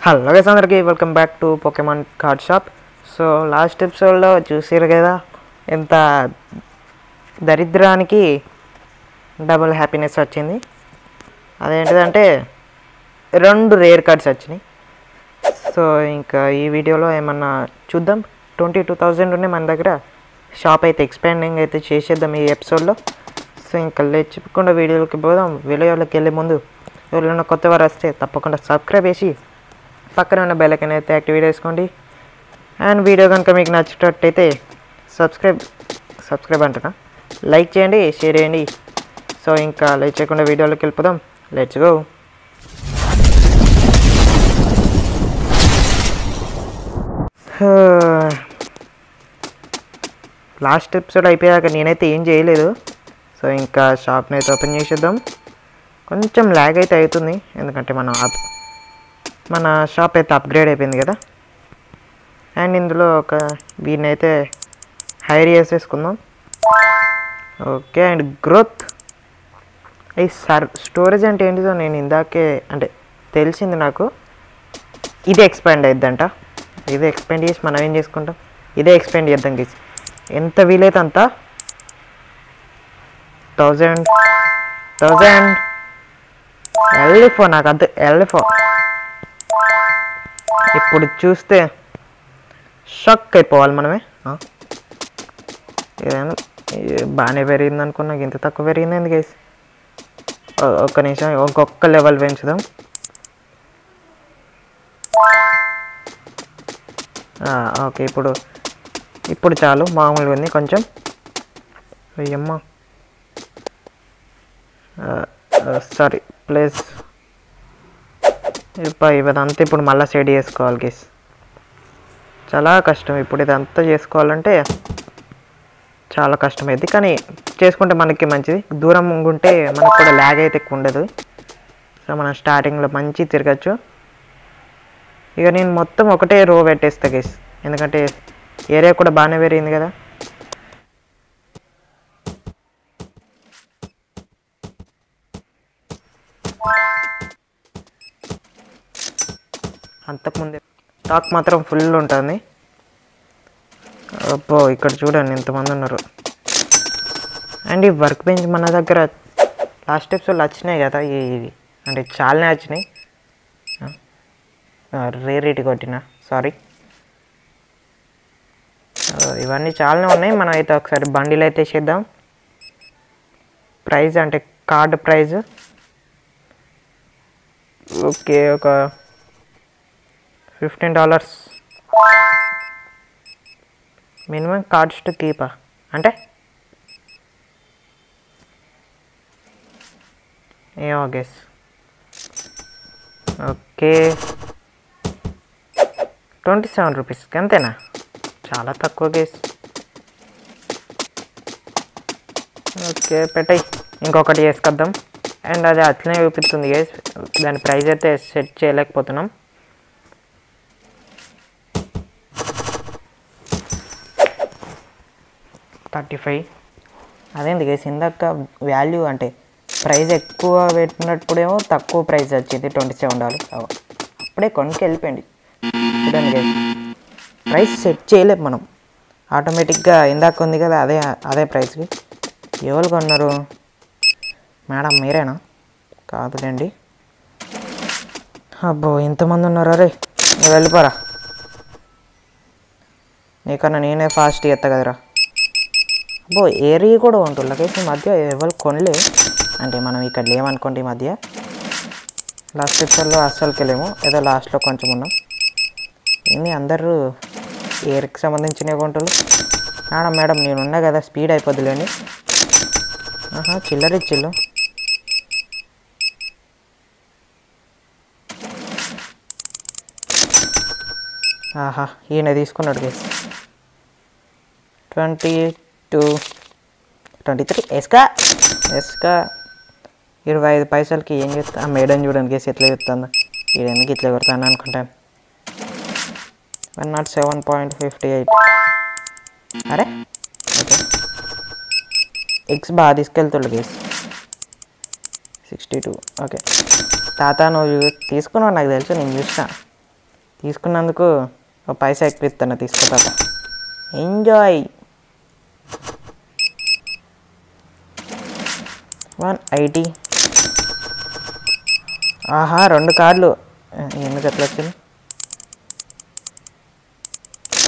Hello guys అందరికీ welcome back to Pokemon card shop. So last ఎపిసోడ్లో చూసారు కదా, ఎంత దరిద్రానికి డబుల్ హ్యాపీనెస్ వచ్చింది. అదేంటిదంటే 2 రేర్ కార్డ్స్ వచ్చినాయి. సో ఇంకా ఈ వీడియోలో ఏమన్నా చూద్దాం. 22,000 ఉన్నాయి మన దగ్గర. షాప్ అయితే ఎక్స్పాండింగ్ అయితే చేసేద్దాం ఈ ఎపిసోడ్లో. సో ఇంకా లేచిపోకుండా వీడియోలోకి పోదాం. వీడియోలోకి వెళ్ళే ముందు ఎవరైనా కొత్త వారు వస్తే తప్పకుండా సబ్స్క్రైబ్ చేసి పక్కన ఉన్న బెల్ ఐకాన్ అయితే యాక్టివేట్ చేసుకోండి. అండ్ వీడియో కనుక మీకు నచ్చేటట్టయితే సబ్స్క్రైబ్ అంటున్నా, లైక్ చేయండి, షేర్ చేయండి. సో ఇంకా లైక్ చేయకుండా వీడియోలోకి వెళ్ళిపోదాం. Let's go. లాస్ట్ ఎపిసోడ్ అయిపోయాక నేనైతే ఏం చేయలేదు. సో ఇంకా షాప్ని అయితే ఓపెన్ చేసేద్దాం. కొంచెం ల్యాగ్ అయితే అవుతుంది, ఎందుకంటే మన షాప్ అయితే అప్గ్రేడ్ అయిపోయింది కదా. అండ్ ఇందులో వీడిని అయితే హైర్ చేసేసుకుందాం. ఓకే. అండ్ గ్రోత్ ఈ స్టోరేజ్ అంటే ఏంటిదో నేను ఇందాకే అంటే తెలిసింది నాకు. ఇదే ఎక్స్పాండ్ అయిద్దంట. ఇదే ఎక్స్పాండ్ చేసి మనం ఏం చేసుకుంటాం, ఇదే ఎక్స్పాండ్ చేద్దాం గీసి. ఎంత వీలైతే అంత 1000 ఎల్ఫో నాకు అంత ఎల్ఫో. ఇప్పుడు చూస్తే షాక్ అయిపోవాలి మనమే. ఏదైనా బాగానే పెరిగింది అనుకున్నా, ఇంత తక్కువ పెరిగింది ఎందుకు వేసి. ఒక్క నిమిషం, ఇంకొక లెవెల్ పెంచుదాం. ఓకే, ఇప్పుడు చాలు, మామూలుగా ఉంది కొంచెం. అయ్యమ్మ సారీ ప్లీజ్. ఇదంతా ఇప్పుడు మళ్ళీ సెట్ చేసుకోవాలి గేస్. చాలా కష్టం ఇప్పుడు ఇదంతా చేసుకోవాలంటే, చాలా కష్టమైంది. కానీ చేసుకుంటే మనకి మంచిది. దూరం ఉంటే మనకు కూడా ల్యాగ్ అయితే ఎక్కువ ఉండదు. సో మనం స్టార్టింగ్లో మంచి తిరగచ్చు. ఇక నేను మొత్తం ఒకటే రో పెట్టేస్తా గేస్, ఎందుకంటే ఏరియా కూడా బాగానే పెరిగింది కదా. అంతకుముందే స్టాక్ మాత్రం ఫుల్ ఉంటుంది. అబ్బో ఇక్కడ చూడండి ఎంతమంది ఉన్నారు. అండ్ ఈ వర్క్ బెంచ్ మన దగ్గర లాస్ట్ ఎపిసోడ్లో వచ్చినాయి కదా, ఇవి అంటే చాలానే వచ్చినాయి. రేట్ కొట్టిన సారీ. ఇవన్నీ చాలానే ఉన్నాయి. మనం అయితే ఒకసారి బండిలు అయితే చేద్దాం. ప్రైజ్ అంటే కార్డు ప్రైజ్ ఓకే, ఒక $15 మినిమం కార్డ్స్ టు కీపా అంటే ఏమో గెస్. ఓకే, 27 రూపీస్ అంతేనా? చాలా తక్కువ గెస్. ఓకే పెట్టాయి, ఇంకొకటి వేసుకొద్దాం. అండ్ అది అట్లనే చూపిస్తుంది గెస్, దాని ప్రైస్ అయితే సెట్ చేయలేకపోతున్నాం. $35. అదేంటి గైస్, ఇందాక వాల్యూ అంటే ప్రైస్ ఎక్కువ పెట్టినప్పుడేమో తక్కువ ప్రైస్ వచ్చింది $27. అప్పుడే కొనుక్కి వెళ్ళిపోయింది. చూడండి గైస్, ప్రైస్ సెట్ చేయలేము మనం. ఆటోమేటిక్గా ఇందాక ఉంది కదా అదే ప్రైస్కి. ఎవరు కొన్నారు మేడం, మీరేనా? కాదులేండి. అబ్బో ఇంతమంది ఉన్నారు. అరే వెళ్ళిపోరా, నీకన్నా నేనే ఫాస్ట్ ఎత్తా కదరా. అబ్బో ఏరియా కూడా ఉంటుంది కేసు. ఈ మధ్య ఎవరు కొనలే, అంటే మనం ఇక్కడ లేమనుకోండి. ఈ మధ్య లాస్ట్ ఎపిసోడ్లో అస్సలుకి వెళ్ళేము, ఏదో లాస్ట్లో కొంచెం ఉన్నాం. ఇన్ని అందరూ ఏరికి సంబంధించిన కొంటలు. మేడం నేనున్నా కదా, స్పీడ్ అయిపోద్దులేండి. చిల్లరిచ్చిల్లు. ఈయన తీసుకున్నాడు కేసు. 23 ఎస్కా 25 పైసలకి ఏం చెప్తా. మేడం చూడండి కేసు ఎట్లా చెప్తుందో. ఇది ఎందుకు ఇట్లా కొడతాను అనుకుంటాను. 107.58. అరే ఓకే, ఎగ్స్ బాగా తీసుకెళ్తాడు కేసు. 62. ఓకే తాత, నువ్వు తీసుకున్నావు నాకు తెలుసు, నేను చూసిన. తీసుకున్నందుకు ఒక పైసా ఎక్కువ ఇస్తాను, తీసుకో తాత. ఎంజాయ్. 180. ఆహా 2 కార్డులు ఎందుకు ఎట్లా వచ్చింది?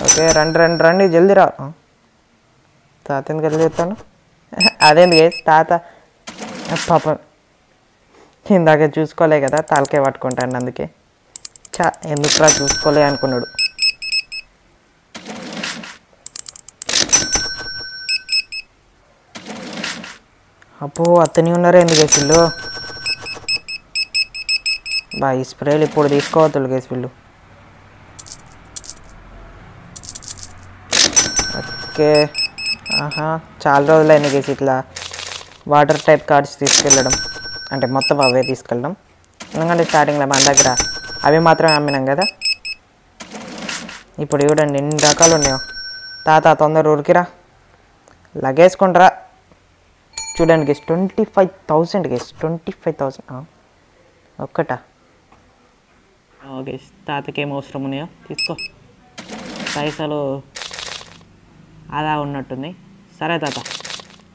ఓకే రండి జల్దీ రా. తాత ఎందుకు ఎట్లా చెప్తాను? అదేంది గేస్ తాత పాపం ఇందాక చూసుకోలే కదా, తలకే పట్టుకుంటాను అందుకే. ఎందుకురా చూసుకోలే అనుకున్నాడు. అప్పో అతని ఉన్నారా ఎందుకు గేస్ వీళ్ళు? ఈ స్ప్రేలు ఇప్పుడు తీసుకోవద్దు గేస్ వీళ్ళు. ఓకే ఆహా చాలా రోజులైంది గేస్ ఇట్లా వాటర్ టైప్ కార్డ్స్ తీసుకెళ్ళడం, అంటే మొత్తం అవే తీసుకెళ్ళడం. ఎందుకంటే స్టార్టింగ్లో మన దగ్గర అవి మాత్రమే అమ్మినాం కదా. ఇప్పుడు చూడండి ఎన్ని రకాలు ఉన్నాయో. తాత తొందర ఊరికిరా, లగేసుకుంటారా. చూడండి గేస్ 25,000 గేస్, 25,000 ఒక్కటా? ఓకే తాతకి ఏం అవసరం ఉన్నాయో తీసుకో, పైసలు అలా ఉన్నట్టుంది. సరే తాత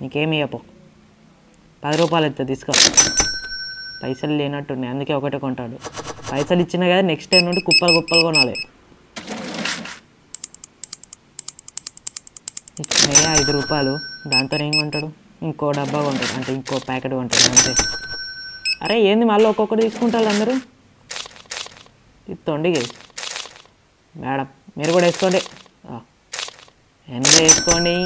నీకేమి ఇవ్వపో, 10 రూపాయలు ఇస్తా తీసుకో. పైసలు లేనట్టున్నాయి అందుకే ఒకటే కొంటాడు. పైసలు ఇచ్చినా కదా నెక్స్ట్ టైం నుండి కుప్పలు కొనాలి. ఇచ్చినాయి 5 రూపాయలు, దాంతో ఏం కొంటాడు? ఇంకో డబ్బా కొంటాడు, అంటే ఇంకో ప్యాకెట్ కొంటాడు అంతే. అరే ఏంది మళ్ళీ ఒక్కొక్కటి తీసుకుంటారు అందరూ? ఇస్తోండి మేడం, మీరు కూడా వేసుకోండి, ఎంత వేసుకోండి.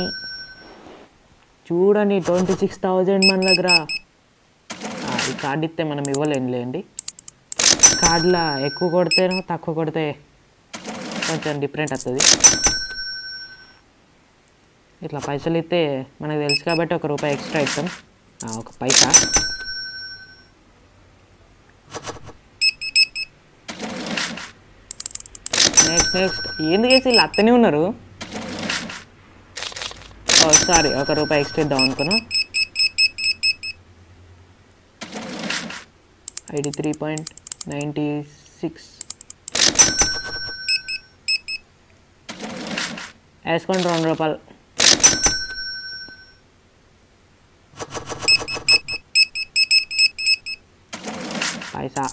చూడండి 26,000 మన దగ్గర. ఈ కార్డు ఇస్తే మనం ఇవ్వలేండి. కార్డులో ఎక్కువ కొడితేనో తక్కువ కొడితే కొంచెం డిఫరెంట్ వస్తుంది. ఇట్లా పైసలు ఇస్తే మనకు తెలుసు కాబట్టి 1 రూపాయి ఎక్స్ట్రా ఇస్తాం, 1 పైసా. నెక్స్ట్ ఎందుకు వేసి వీళ్ళు అత్తనే ఉన్నారు? సారీ 1 రూపాయి ఎక్స్ట్రా ఇద్దాం అనుకున్నా. 83.96 వేసుకోండి 2 రూపాయలు. పైసా.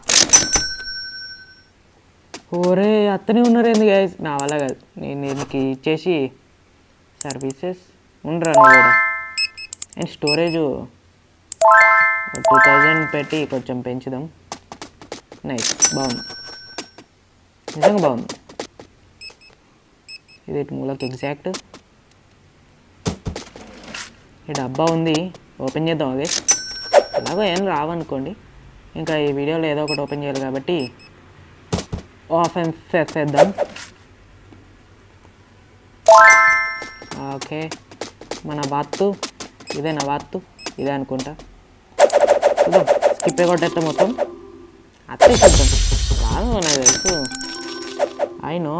ఓరే అత్తనే ఉన్నారు ఎందుకు గైస్? నా వల్ల కాదు, నేను దీనికి ఇచ్చేసి సర్వీసెస్ ఉండరా నువ్వు కూడా. అండ్ స్టోరేజ్ 2000 పెట్టి కొంచెం పెంచుదాం. నైస్, బాగుంది, నిజంగా బాగుంది. ఇది మూలకి ఎగ్జాక్ట్. ఈ డబ్బా ఉంది, ఓపెన్ చేద్దాం. అదే అలాగో ఏం రావనుకోండి, ఇంకా ఈ వీడియోలో ఏదో ఒకటి ఓపెన్ చేయాలి కాబట్టి ఓపెన్ చేద్దాం. ఓకే మన వాత్తు ఇదే, నా వాత్తు ఇదే అనుకుంటా. చూద్దాం, స్కిప్ కొట్టేస్తాం మొత్తం, అత్తే చూద్దాం. రాదు నాకు తెలుసు, ఐ నో.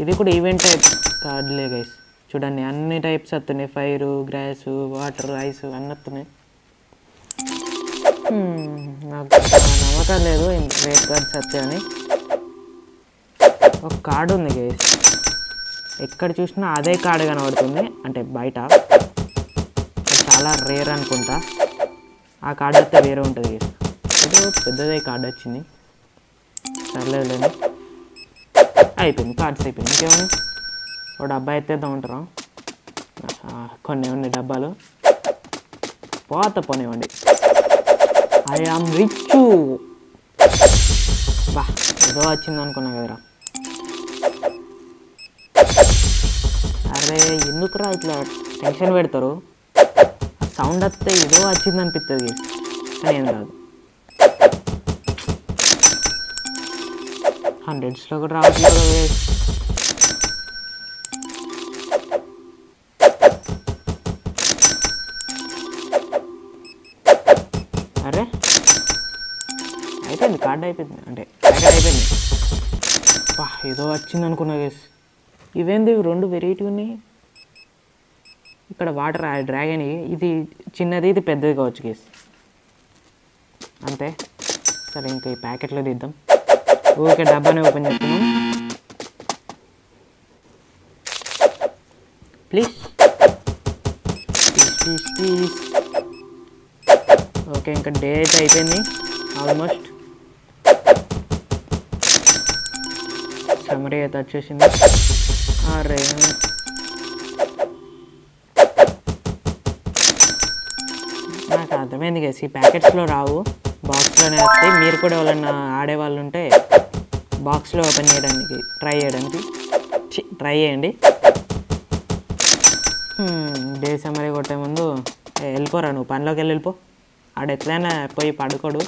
ఇది కూడా ఈవెంట్ టైప్ కార్డులే గైస్. చూడండి అన్ని టైప్స్ వస్తున్నాయి, ఫైర్, గ్రాస్, వాటర్, ఐస్ అన్నీ వస్తున్నాయి. నాకు నమ్మకం లేదు రేట్ కార్డ్స్ వచ్చాయని. ఒక కార్డు ఉంది గైస్, ఎక్కడ చూసినా అదే కార్డు కనబడుతుంది, అంటే బయట చాలా రేర్ అనుకుంటా. ఆ కార్డు వస్తే వేరే ఉంటుంది గైస్. ఇది పెద్దదే కార్డు వచ్చింది, సర్లేదు. అయిపోయింది, కార్డ్స్ అయిపోయింది. ఇంకేముంది, ఒక డబ్బా ఎత్తేద్దాం ఉంటారా? కొన్ని ఉన్నాయి డబ్బాలు, పోనివ్వండి. I am rich. బా ఏదో వచ్చింది అనుకున్నా కదరా. అరే ఎందుకురా ఇట్లా టెన్షన్ పెడతారు? సౌండ్ వస్తే ఏదో వచ్చింది అనిపిస్తుంది కానీ ఏం రాదు. 100s కూడా రావట్లేదు. అరే అయిపోయింది, కార్డు అయిపోయింది, అంటే ప్యాకెట్ అయిపోయింది. ఏదో వచ్చింది అనుకున్నా గేస్. ఇవేంది 2 వెరైటీ ఉన్నాయి ఇక్కడ. వాటర్ డ్రాగన్, ఇది చిన్నది, ఇది పెద్దది కావచ్చు గేస్. అంతే. సరే ఇంకా ఈ ప్యాకెట్లో తీద్దాం. ఊరికే డబ్బానే ఓపెన్ చేస్తున్నాం. Please please please. ఓకే, ఇంకా డే అయితే అయిపోయింది ఆల్మోస్ట్. సమరీ అయితే వచ్చేసింది. అరే నాకు అర్థమైంది కదా, ఈ ప్యాకెట్స్లో రావు, బాక్స్లోనే వస్తాయి. మీరు కూడా ఎవరైనా ఆడేవాళ్ళు ఉంటే బాక్స్లో ఓపెన్ చేయడానికి ట్రై చేయండి. డే సమరీ కొట్టే ముందు వెళ్ళిపోరా, నువ్వు పనిలోకి వెళ్ళిపో. ఆడ ఎట్లయినా పోయి పడుకోడు.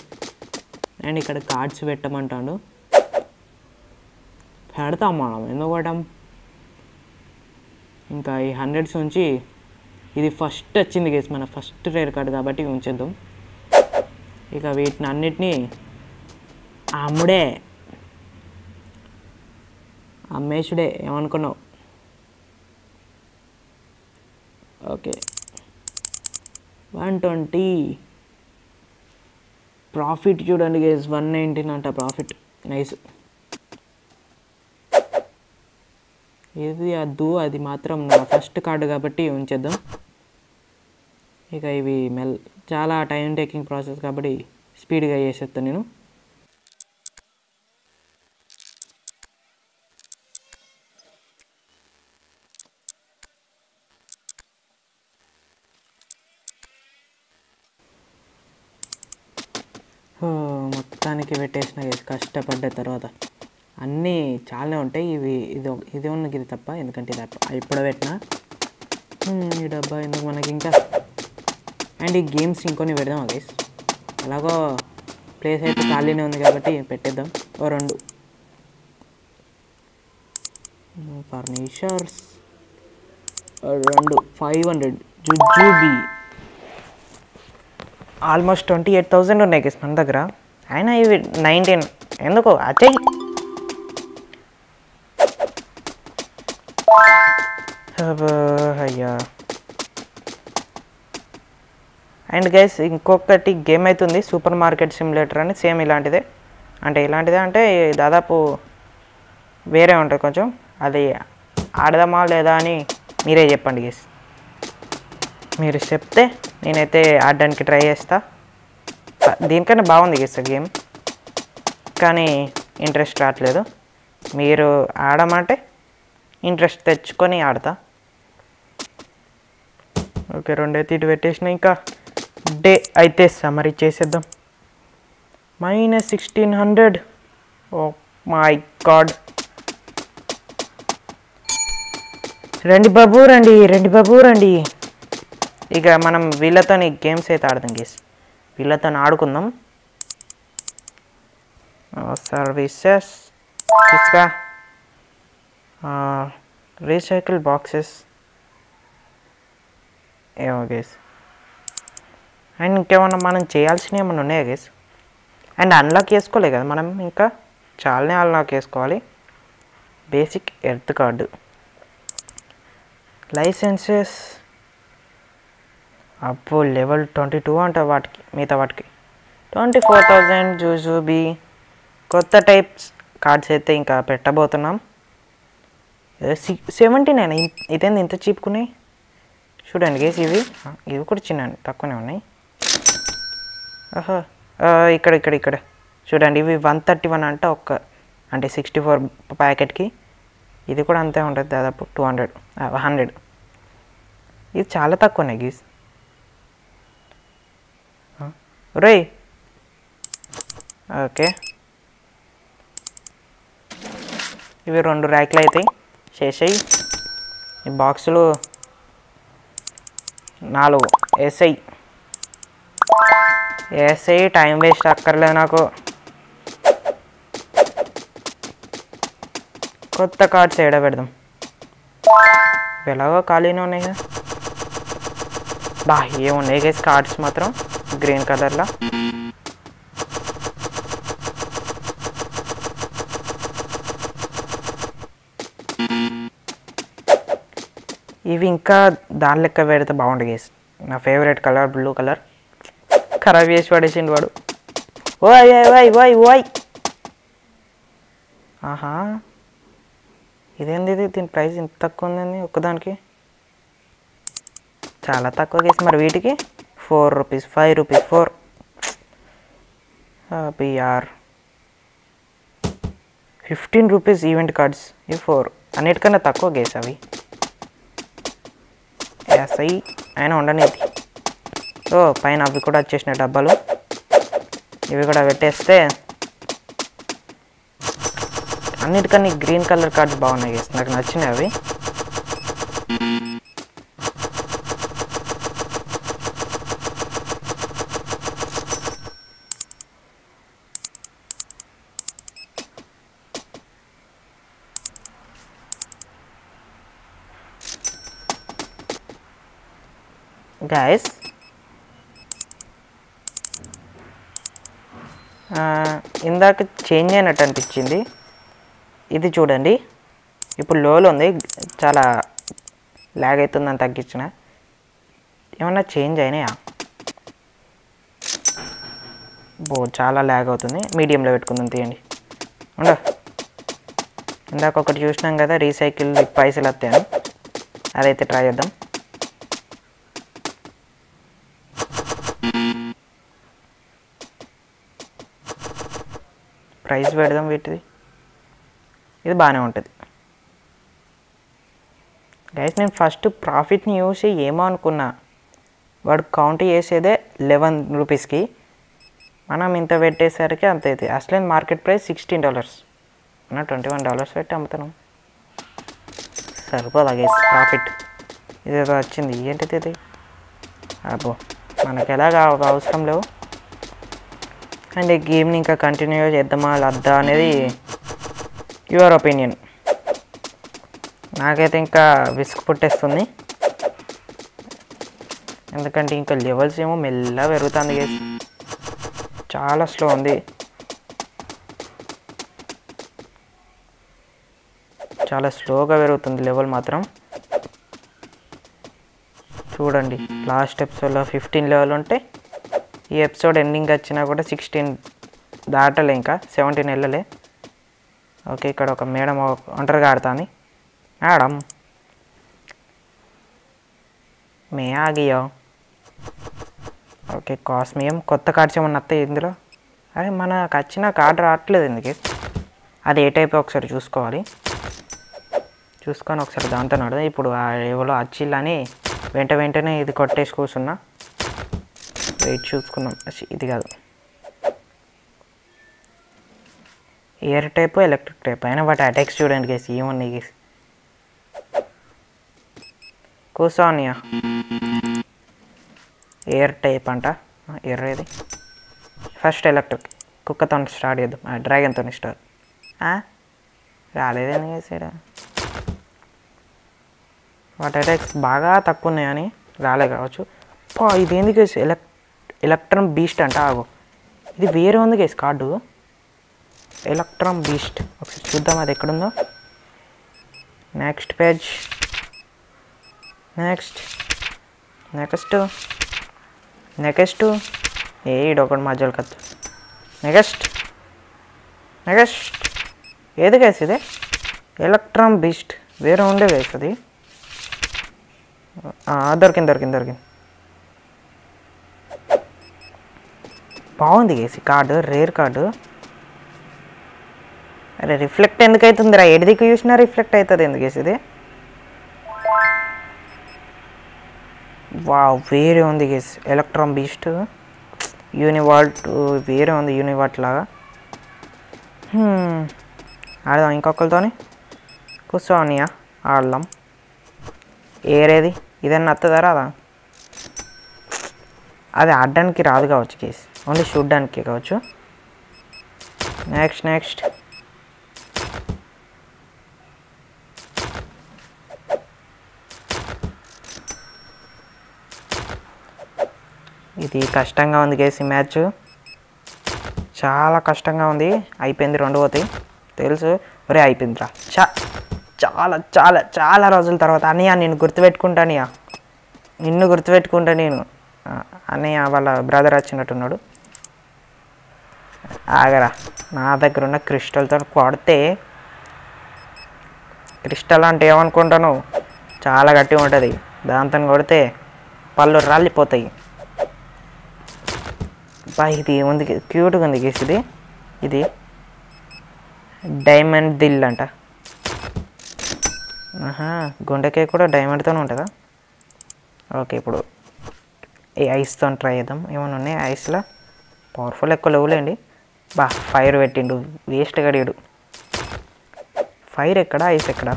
అండ్ ఇక్కడ కార్డ్స్ పెట్టమంటాడు. పెడతాం మనం, ఎందుకు పెట్టాం. ఇంకా ఈ 100s ఉంచి ఇది ఫస్ట్ వచ్చింది గేస్, మన ఫస్ట్ రేర్ కార్డ్ కాబట్టి ఉంచేద్దాం. ఇక వీటిని అన్నిటినీ అమ్మేషుడే, ఏమనుకున్నావు. ఓకే 120 ప్రాఫిట్ చూడండి గేస్, 119 అంట ప్రాఫిట్. నైస్. ఇది అద్దు, అది మాత్రం నా ఫస్ట్ కార్డు కాబట్టి ఉంచేద్దాం. ఇక ఇవి చాలా టైం టేకింగ్ ప్రాసెస్ కాబట్టి స్పీడ్గా చేసేస్తాను నేను. మొత్తానికి పెట్టేసిన కష్టపడ్డ తర్వాత అన్నీ చాలానే ఉంటాయి. ఇది ఉన్నది ఇది తప్ప, ఎందుకంటే ఇది ఇప్పుడు పెట్టినా. ఈ డబ్బా ఎందుకు మనకి ఇంకా. అండ్ ఈ గేమ్స్ ఇంకొని పెడదాం గైస్. ఎలాగో ప్లేస్ అయితే ఖాళీనే ఉంది కాబట్టి పెట్టేద్దాం. 2 ఫర్నిచర్స్, 2 500 జుజుబీ. ఆల్మోస్ట్ 28,000 ఉన్నాయి గైస్ మన దగ్గర. అయినా ఇవి 19 ఎందుకు అచ్చయ్. అయ్యా. అండ్ గైస్ ఇంకొకటి గేమ్ అవుతుంది, సూపర్ మార్కెట్ సిమ్యులేటర్ అని. సేమ్ ఇలాంటిదే అంటే దాదాపు వేరే ఉంటుంది కొంచెం. అది ఆడదామా లేదా అని మీరే చెప్పండి గైస్. మీరు చెప్తే నేనైతే ఆడడానికి ట్రై చేస్తా. దీనికన్నా బాగుంది గైస్ గేమ్, కానీ ఇంట్రెస్ట్ రావట్లేదు. మీరు ఆడమంటే ఇంట్రెస్ట్ తెచ్చుకొని ఆడతా. ఓకే 2 అయితే ఇటు పెట్టేసిన. ఇంకా డే అయితే సమరీ చేసేద్దాం. -1600. Oh my God. రండి బాబు రండి. ఇక మనం వీళ్ళతో గేమ్స్ అయితే ఆడదాం గేస్. వీళ్ళతో ఆడుకుందాం. సర్వీసెస్ తీసుకా, రీసైకిల్ బాక్సెస్ ఏమో గేస్. అండ్ ఇంకేమన్నా మనం చేయాల్సినవి ఏమన్నా ఉన్నాయా గేస్. అండ్ అన్లాక్ చేసుకోలే కదా మనం, ఇంకా చాలానే అన్లాక్ చేసుకోవాలి. బేసిక్ ఎర్త్ కార్డు, లైసెన్సెస్ అప్పుడు లెవెల్ 22 అంట. మిగతా వాటికి 24,000 జూజూబీ. కొత్త టైప్స్ కార్డ్స్ అయితే ఇంకా పెట్టబోతున్నాం. 79 ఇదేంది ఇంత చీపుకున్నాయి చూడండి గేస్. ఇవి కూడా చిన్న తక్కువనే ఉన్నాయి. ఇక్కడ చూడండి, ఇవి 131 అంట అంటే 64 ప్యాకెట్కి. ఇది కూడా అంతే ఉంటుంది, దాదాపు 100. ఇది చాలా తక్కువ ఉన్నాయి గీస్. రేయ్ ఓకే, ఇవి 2 ర్యాక్లు అవుతాయి. చేసాయి. ఈ బాక్సులు 4 వేసాయి. టైం వేస్ట్ అక్కర్లేదు నాకు. కొత్త కార్డ్స్ ఏడ పెడదాం. ఎలాగో ఖాళీనే ఉన్నాయి కదా. ఏమున్నాయి గైస్ కార్డ్స్ మాత్రం గ్రీన్ కలర్లో. ఇవి ఇంకా దాని లెక్క పెడితే బాగుంటుంది గైస్. నా ఫేవరెట్ కలర్ బ్లూ కలర్. ఖరాబ్ చేసి పడేసిండు వాడు. ఓయ్ ఓయ్ ఓయ్ ఓయ్. ఆహా, ఇదేంది ఇది? దీని ప్రైస్ ఇంత తక్కువ ఉందండి ఒక్కదానికి, చాలా తక్కువ కేసు. మరి వీటికి 4 rupees, 5 rupees, 4 PR 15 rupees event cards. ఇవి 4 అన్నిటికన్నా తక్కువ కేసు అవి. ఎస్ఐ అయినా ఉండనిది. ఓ పైన అవి కూడా వచ్చేసినాయి డబ్బాలు, ఇవి కూడా పెట్టేస్తే అన్నిటికన్నా గ్రీన్ కలర్ కార్డ్స్ బాగున్నాయి గేస్, నాకు నచ్చినాయి అవి. గైస్ ఇందాక చేంజ్ అయినట్టు అనిపించింది. ఇది చూడండి, ఇప్పుడు లోలో ఉంది, చాలా ల్యాగ్ అవుతుందని తగ్గించిన. ఏమన్నా చేంజ్ అయినాయా? చాలా ల్యాగ్ అవుతుంది. మీడియంలో పెట్టుకుందాం తీయండి. ఉండ, ఇందాక ఒకటి చూసినాం కదా రీసైకిల్ పైసలు వస్తాయని, అదైతే ట్రై చేద్దాం. ప్రైస్ పెడదాం వీటిది, ఇది బాగానే ఉంటుంది గైస్. నేను ఫస్ట్ ప్రాఫిట్ని చూసి ఏమో అనుకున్నా, వాడు కౌంట్ చేసేదే 11 రూపీస్కి, మనం ఇంత పెట్టేసరికి అంత అవుతుంది. అసలే మార్కెట్ ప్రైస్ $16, మనం $21 పెట్టి అమ్ముతున్నాం. సరిపోదా గైస్ ప్రాఫిట్? ఇదేదో వచ్చింది, ఏంటిది ఇది? అబ్బో మనకు ఎలాగా అవసరం లేవు. అండ్ ఈ గేమ్ని ఇంకా కంటిన్యూ చేద్దామా వద్దా అనేది యువర్ ఒపీనియన్. నాకైతే ఇంకా విసుగు పుట్టేస్తుంది, ఎందుకంటే ఇంకా లెవెల్స్ ఏమో మెల్లగా పెరుగుతుంది గేస్, చాలా స్లో ఉంది. చాలా స్లోగా పెరుగుతుంది లెవెల్ మాత్రం. చూడండి లాస్ట్ ఎపిసోడ్లో 15 లెవెల్ ఉంటే ఈ ఎపిసోడ్ ఎండింగ్ వచ్చినా కూడా 16 దాటలే, ఇంకా 17 వెళ్ళలే. ఓకే, ఇక్కడ ఒక మేడం ఒంటరిగా ఆడుతుంది. మేడం మే ఆగియో. ఓకే, కాస్మియం కొత్త కార్డ్స్ ఏమన్నా వస్తాయి ఇందులో? అరే మనకు వచ్చిన కార్డు రావట్లేదు ఎందుకు? అది ఏ టైప్ ఒకసారి చూసుకోవాలి, చూసుకొని ఒకసారి దాంతో నడు. ఇప్పుడు ఎవరో వచ్చిల్లని వెంటనే ఇది కొట్టేసి కూర్చున్నా. వెయిట్ చూసుకుందాం, ఇది కాదు, ఎయిర్ టైప్ ఎలక్ట్రిక్ టైప్ అయినా వాటి అటాక్స్ చూడండి గేసి ఏమన్నాయి గేసి. కూర్చోనియా ఎయిర్ టైప్ అంట, ఎయిర్ ఏది? ఫస్ట్ ఎలక్ట్రిక్, కుక్కతో స్టార్ట్ చేద్దాం, డ్రాగన్తో స్టార్ట్. రాలేదని గేసాడా? వాటి అటాక్స్ బాగా తక్కువ ఉన్నాయని రాలే కావచ్చు. ఇదేంది గేసి? ఎలక్ట్రమ్ బీస్ట్ అంట. ఆగో, ఇది వేరే ఉంది గేసి కార్డు, ఎలక్ట్రమ్ బీస్ట్. ఒకసారి చూద్దాం అది ఎక్కడుందో. Next page, next next next ఏడొకటి మధ్యలో కత్తు. నెక్స్ట్ నెక్స్ట్ ఏది గేసి? ఇది ఎలక్ట్రమ్ బీస్ట్, వేరే ఉండే గేసి అది. దొరికింది. బాగుంది గేసి కార్డు, రేర్ కార్డు. అరే రిఫ్లెక్ట్ ఎందుకు అవుతుందిరా? ఎడిదికి చూసినా రిఫ్లెక్ట్ అవుతుంది ఎందుకు గేసి ఇది? వా వేరే ఉంది గేసి ఎలక్ట్రాన్ బీస్ట్, యూనివాల్ట్ వేరే ఉంది, యూనివాల్ట్ లాగా. ఆడదాం ఇంకొకరితోని, కూర్చోనియా ఆడదాం. ఏరేది? ఇదన్నా వస్తుందా రాదా? అది ఆడడానికి రాదు కావచ్చు కేసు, ఓన్లీ చూడ్డానికి కావచ్చు. నెక్స్ట్ ఇది కష్టంగా ఉంది కేసు, మ్యాచ్ చాలా కష్టంగా ఉంది. అయిపోయింది, 2 పోతాయి తెలుసు. ఒరే అయిపోయిందిరా, చాలా చాలా చాలా రోజుల తర్వాత. అన్నయ్య నేను గుర్తుపెట్టుకుంటానయ్యా, నిన్ను గుర్తుపెట్టుకుంటా నేను. అన్నయ్య వాళ్ళ బ్రదర్ వచ్చినట్టున్నాడు. ఆగరా, నా దగ్గర ఉన్న క్రిస్టల్తో కొడితే, క్రిస్టల్ అంటే ఏమనుకుంటాను, చాలా గట్టిగా ఉంటుంది. దాంతో కొడితే పళ్ళు రాలిపోతాయి. బా ఇది ఏముంది, క్యూట్గా ఉంది గేస్. ఇది డైమండ్ దిల్ అంట. గుండెకాయ కూడా డైమండ్తోనే ఉంటుందా? ఓకే, ఇప్పుడు ఈ ఐస్తో ట్రై చేద్దాం. ఏమైనా ఉన్నాయి ఐస్లో? పవర్ఫుల్ ఎక్కువ లేవులేండి. బా ఫైర్ పెట్టిండు, వేస్ట్ గడియాడు. ఫైర్ ఎక్కడ, ఐస్ ఎక్కడ?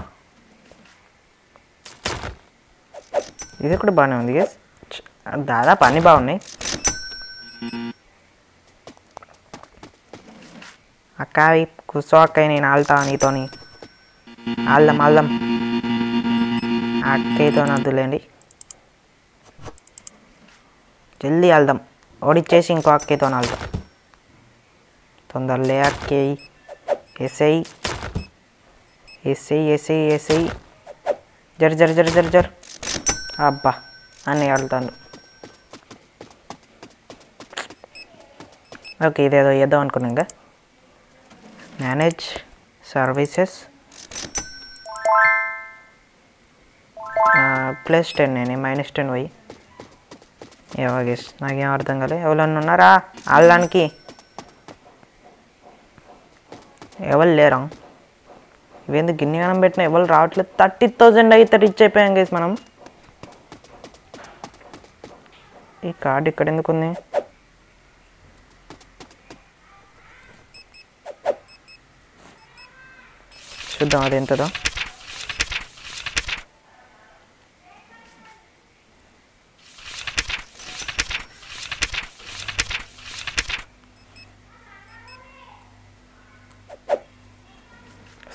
ఇది కూడా బాగానే ఉంది గేస్. దాదాపు అన్నీ బాగున్నాయి. అక్క కూర్చో అక్క, నేను ఆళ్తా నీతోని. ఆల్దాం అక్కయ్యతో వద్దులేండి, జల్దీ ఆల్దాం. ఓడిచ్చేసి ఇంకో అక్కయ్యతో ఆల్దాం. తొందరలే అక్కయ్య. ఎస్ఐ జర్. అబ్బా అన్నీ ఆడుతాను. ఓకే, ఇదేదో చేద్దాం అనుకున్నాం ఇంకా. మేనేజ్ సర్వీసెస్ +10 నేను -10 పోయి. గేస్ నాకేం అర్థం కాలే. ఎవరన్నా ఉన్నారా ఆడడానికి? ఎవరు లేరా? ఇవేందుకు గిన్నె పెట్టినా ఎవరు రావట్లేదు. 30,000 అయితే రీచ్ అయిపోయాం గేస్ మనం. ఈ కార్డు ఇక్కడ ఎందుకు ఉంది? చూద్దాం అది ఎంతదో.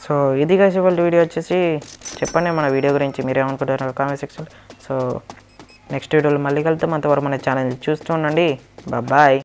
సో ఇది గైస్ ఇవాళ వీడియో వచ్చేసి. చెప్పండి మన వీడియో గురించి మీరేమనుకుంటారో కామెంట్ సెక్షన్. సో నెక్స్ట్ వీడియోలో మళ్ళీ కలుద్దాం. అంతవరకు మన ఛానల్ చూస్తూ ఉండండి. బాయ్.